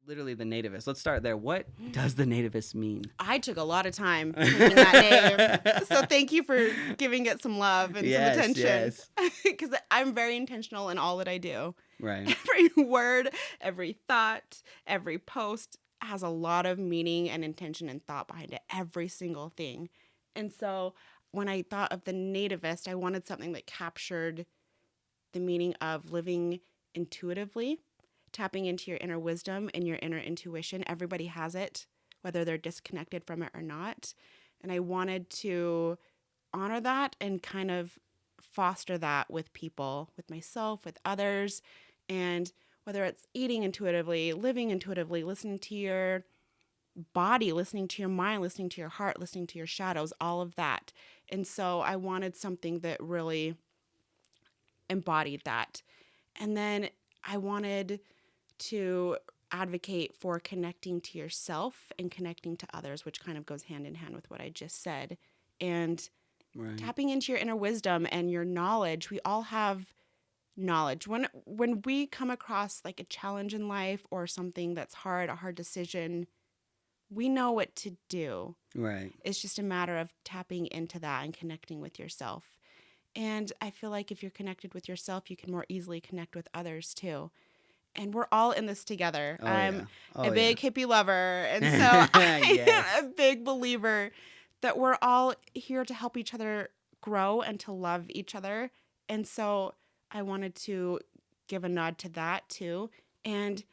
literally the Nativist. Let's start there. What does the Nativist mean? I took a lot of time picking that name. So thank you for giving it some love and some attention. Because I'm very intentional in all that I do. Right. Every word, every thought, every post has a lot of meaning and intention and thought behind it. Every single thing. And so when I thought of the Nativist, I wanted something that captured the meaning of living intuitively, tapping into your inner wisdom and your inner intuition. Everybody has it, whether they're disconnected from it or not. And I wanted to honor that and kind of foster that with people, with myself, with others. And whether it's eating intuitively, living intuitively, listening to your body, listening to your mind, listening to your heart, listening to your shadows, all of that. And so I wanted something that really embodied that. And then I wanted to advocate for connecting to yourself and connecting to others, which kind of goes hand in hand with what I just said. And tapping into your inner wisdom and your knowledge. We all have knowledge. When we come across like a challenge in life or something that's hard, a hard decision, we know what to do. Right. It's just a matter of tapping into that and connecting with yourself. And I feel like if you're connected with yourself, you can more easily connect with others too. And we're all in this together. I'm a big hippie lover. And so I'm a big believer that we're all here to help each other grow and to love each other. And so I wanted to give a nod to that too. And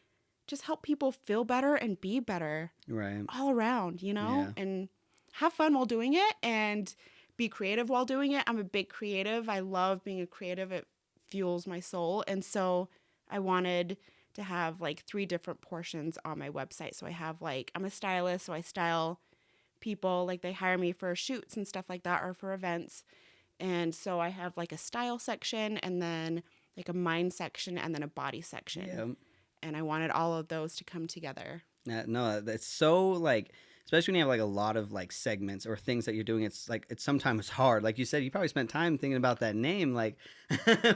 just help people feel better and be better. Right. All around, and have fun while doing it and be creative while doing it. I'm a big creative. I love being a creative. It fuels my soul. And so I wanted to have like 3 different portions on my website. So I have I'm a stylist, so I style people, like they hire me for shoots and stuff like that or for events. And so I have like a style section and then like a mind section and then a body section. Yep. And I wanted all of those to come together. No, that's so especially when you have like a lot of like segments or things that you're doing, it's sometimes hard. Like you said, you probably spent time thinking about that name. Like,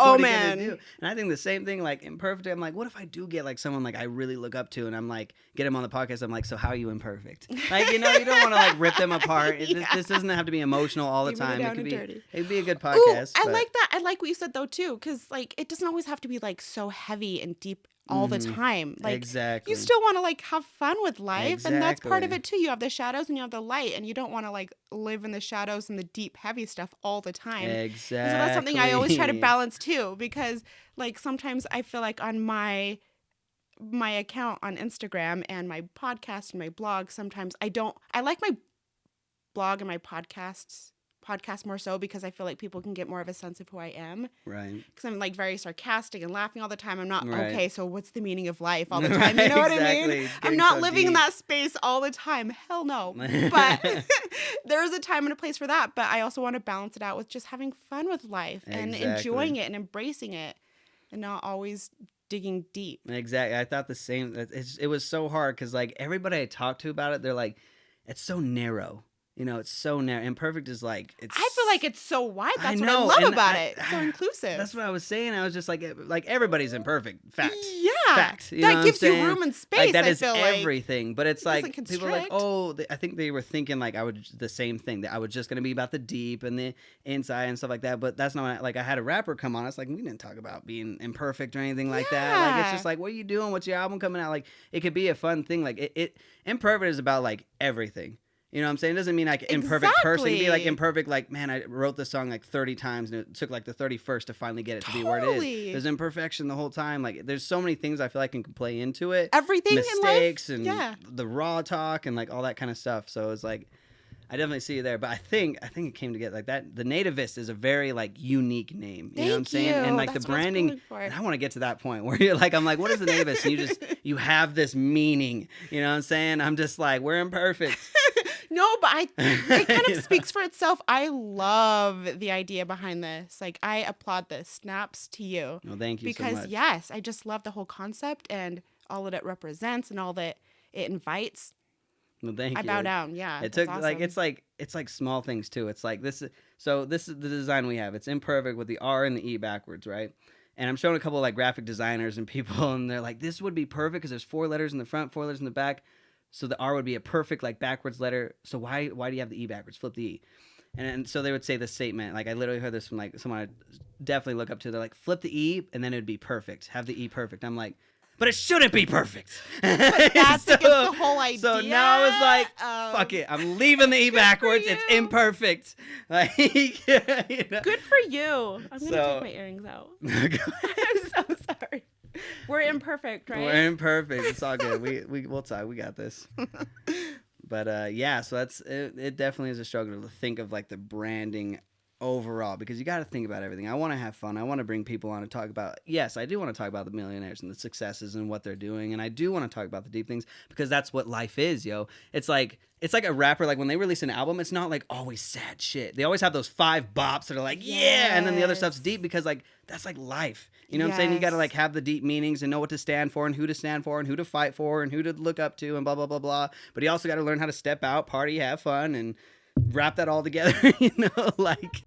oh man. And I think the same thing, like Imperfect. I'm like, what if I do get like someone like I really look up to and I'm like, get him on the podcast. I'm like, so how are you imperfect? Like, you don't want to like rip them apart. This doesn't have to be emotional all the time. It'd be a good podcast. Ooh, I like that. I like what you said though too. Cause like, it doesn't always have to be like so heavy and deep all the time. Like exactly. You still want to like have fun with life. And that's part of it too. You have the shadows and you have the light and you don't want to like live in the shadows and the deep heavy stuff all the time. Exactly. And so that's something I always try to balance too, because like sometimes I feel like on my account on Instagram and my podcast and my blog, sometimes I like my blog and my podcast more so because I feel like people can get more of a sense of who I am. Right. Because I'm like very sarcastic and laughing all the time. I'm not, right. Okay, so what's the meaning of life all the time? You know what I mean? I'm not living in that space all the time. Hell no. But there is a time and a place for that. But I also want to balance it out with just having fun with life and enjoying it and embracing it and not always digging deep. Exactly. I thought the same. It was so hard because like everybody I talked to about it, they're like, it's so narrow. It's so narrow. Imperfect is like, I feel like it's so wide. That's what I love about it. It's so inclusive. That's what I was saying. I was just like everybody's imperfect. Facts. Yeah. Facts. That gives you room and space. Like, that is everything. Everything. But it's like, people are like, I think they were thinking like the same thing, that I was just going to be about the deep and the inside and stuff like that. But that's not, like I had a rapper come on. It's like, we didn't talk about being imperfect or anything like that. Like, it's just like, what are you doing? What's your album coming out? Like, it could be a fun thing. Like, Imperfect is about like everything. You know what I'm saying? It doesn't mean like imperfect person. It can be like imperfect, like, man, I wrote this song like 30 times and it took like the 31st to finally get it to be where it is. There's imperfection the whole time. Like, there's so many things I feel like can play into it. Everything mistakes in life. And the raw talk and like all that kind of stuff. So it's like, I definitely see you there. But I think it came together like that. The Nativist is a very like unique name. You know what I'm saying? And like that's the branding, and I want to get to that point where you're like, I'm like, what is the Nativist? And you have this meaning. You know what I'm saying? I'm just like, we're imperfect. No, but it kind of speaks for itself. I love the idea behind this. Like, I applaud this. Snaps to you. Well, thank you so much. Because, yes, I just love the whole concept and all that it represents and all that it invites. Well, thank you. I bow down. Yeah. It took awesome. it's like small things too. It's like this is the design we have. It's imperfect with the R and the E backwards, right? And I'm showing a couple of like graphic designers and people, and they're like, this would be perfect because there's 4 letters in the front, 4 letters in the back. So the R would be a perfect like backwards letter. So why do you have the E backwards? Flip the E. And so they would say this statement. Like I literally heard this from like someone I definitely look up to. They're like, flip the E and then it would be perfect. Have the E perfect. I'm like, but it shouldn't be perfect. But that's against the whole idea. So now I was like, fuck it. I'm leaving the E backwards. It's imperfect. Like, you know? Good for you. I'm going to take my earrings out. I'm so sorry. We're imperfect, right? We're imperfect. It's all good. We'll talk. We got this. But yeah, so that's it. It definitely is a struggle to think of like the branding overall, because you got to think about everything. I want to have fun. I want to bring people on to talk about, yes, I do want to talk about the millionaires and the successes and what they're doing, and I do want to talk about the deep things, because that's what life is, yo. It's like a rapper, like when they release an album, it's not like always sad shit. They always have those 5 bops that are like, yeah, and then the other stuff's deep, because like that's like life. You know what I'm saying? You got to like have the deep meanings and know what to stand for and who to stand for and who to fight for and who to look up to and blah blah blah blah. But you also got to learn how to step out, party, have fun, and wrap that all together, you know, like